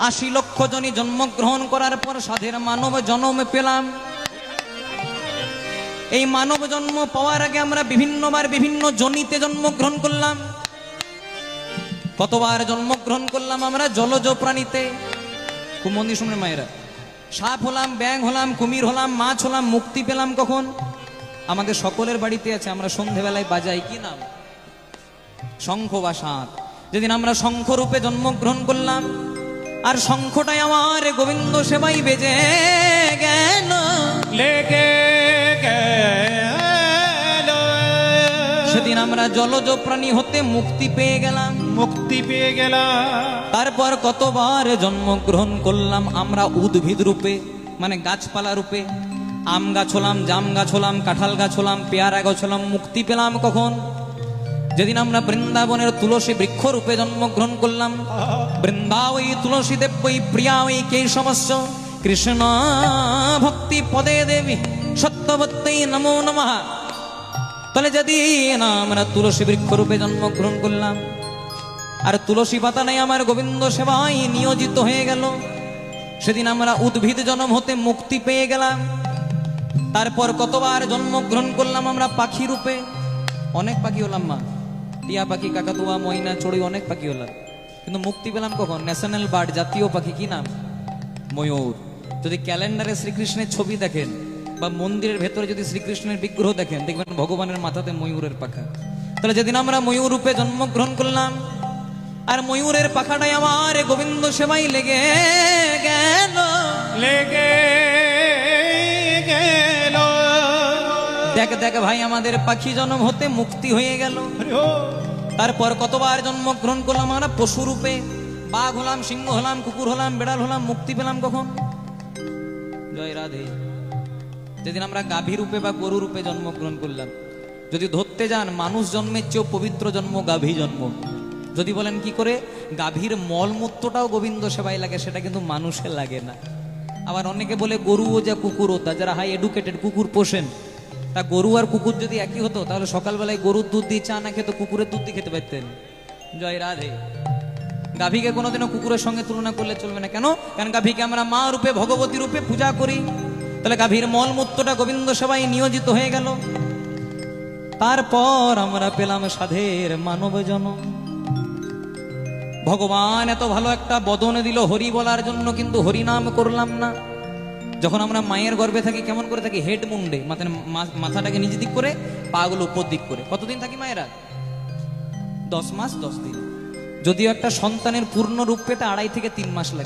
80 লক্ষ জনই জন্মগ্রহণ করার পর সাধের মানব জন্ম পেলাম। এই মানব জন্ম পাওয়ার আগে আমরা বিভিন্নবার বিভিন্ন জনিতে জন্মগ্রহণ করলাম। কতবার জন্মগ্রহণ করলাম আমরা? জলজ প্রাণীতে। খুব মন দিয়ে শুনবেন মায়েরা। সাপ হলাম, ব্যাঙ হলাম, কুমির হলাম, মাছ হলাম। মুক্তি পেলাম কখন? আমাদের সকলের বাড়িতে আছে, আমরা সন্ধেবেলায় বাজাই কি নাম? শঙ্খ বা শাঁখ। যেদিন আমরা শঙ্খ রূপে জন্মগ্রহণ করলাম, আর শঙ্খটাই আমার গোবিন্দ সেবাই বেজে গেল, লেগে গেল। সেদিন আমরা জলজ প্রাণী হতে মুক্তি পেয়ে গেলাম। মুক্তি পেয়ে গেলাম। তারপর কতবার জন্মগ্রহণ করলাম আমরা উদ্ভিদ রূপে, মানে গাছপালা রূপে। আম গাছ হলাম, জাম গাছ হলাম, কাঁঠাল গাছ হলাম, পেয়ারা গাছ হলাম। মুক্তি পেলাম কখন? যেদিন আমরা বৃন্দাবনের তুলসী বৃক্ষ রূপে জন্মগ্রহণ করলাম। বৃন্দাবৈ তুলসী দেবৈ প্রিয়া ওই কেশবস্য কৃষ্ণ ভক্তি পদে দেবী সত্যবত্যই নমো নমঃ। তাহলে যেদিন আমরা তুলসী বৃক্ষ রূপে জন্মগ্রহণ করলাম, আর তুলসী পাতা নেই আমার গোবিন্দ সেবায় নিয়োজিত হয়ে গেল, সেদিন আমরা উদ্ভিদ জন্ম হতে মুক্তি পেয়ে গেলাম। তারপর কতবার জন্মগ্রহণ করলাম আমরা পাখি রূপে। অনেক পাখি হলাম মা, টিয়া পাখি, কাকাতুয়া, ময়না, চড়ুই, অনেক পাখি হলাম। কিন্তু মুক্তি পেলাম কখন? ন্যাশনাল বার্ড, জাতীয় পাখি কি নাম? ময়ূর। যদি ক্যালেন্ডারে শ্রীকৃষ্ণের ছবি দেখেন বা মন্দিরের ভেতরে যদি শ্রীকৃষ্ণের বিগ্রহ দেখেন, দেখবেন ভগবানের মাথাতে ময়ূরের পাখা। তাহলে যেদিন আমরা ময়ূর রূপে জন্মগ্রহণ করলাম, আর ময়ূরের পাখাটাই আমার গোবিন্দ সেবাই লেগে গেল, লেগে গেল। দেখ দেখ ভাই, আমাদের পাখি জন্ম হতে মুক্তি হয়ে গেল। তারপর কতবার জন্মগ্রহণ করলাম আমরা পশু রূপে। বাঘ হলাম, সিংহ হলাম, কুকুর হলাম, বেড়াল হলাম। মুক্তি পেলাম কখন? জয় রাধে। যেদিন আমরা গাভী রূপে বা গরু রূপে জন্মগ্রহণ করলাম। যদি ধরতে যান, মানুষ জন্মের চেয়েও পবিত্র জন্ম গাভী জন্ম। যদি বলেন কি করে? গাভীর মলমূত্রটাও গোবিন্দ সেবায় লাগে, সেটা কিন্তু মানুষের লাগে না। আবার অনেকে বলে গরুও যা কুকুরও তা। যারা হাই এডুকেটেড, কুকুর পোষেন, তা গরু আর কুকুর যদি একই হতো, তাহলে সকালবেলায় গরুর দুধ দিয়ে চা না খেতো, কুকুরের দুধ দিয়ে খেতে পারতেন। জয় রাধে। গাভীকে কোনোদিনও কুকুরের সঙ্গে তুলনা করলে চলবে না। কেন? কারণ গাভীকে আমরা মা রূপে, ভগবতী রূপে পূজা করি। তাহলে গাভীর মলমূত্রটা গোবিন্দ সেবায় নিয়োজিত হয়ে গেল। তারপর আমরা পেলাম সাধের মানব জনম। ভগবান এত ভালো একটা বদন দিল হরি বলার জন্য, কিন্তু হরি নাম করলাম না। যখন আমরা মায়ের গর্ভে থাকি কেমন করে থাকি? হেড মুন্ডে, মাথাটাকে নিজ দিক করে, পাগুলো উপর দিক করে। কতদিন থাকি মায়েরা? 10 মাস 10 দিন। যদিও একটা সন্তানের পূর্ণ রূপ পেতে 2.5 থেকে 3 মাস লাগে।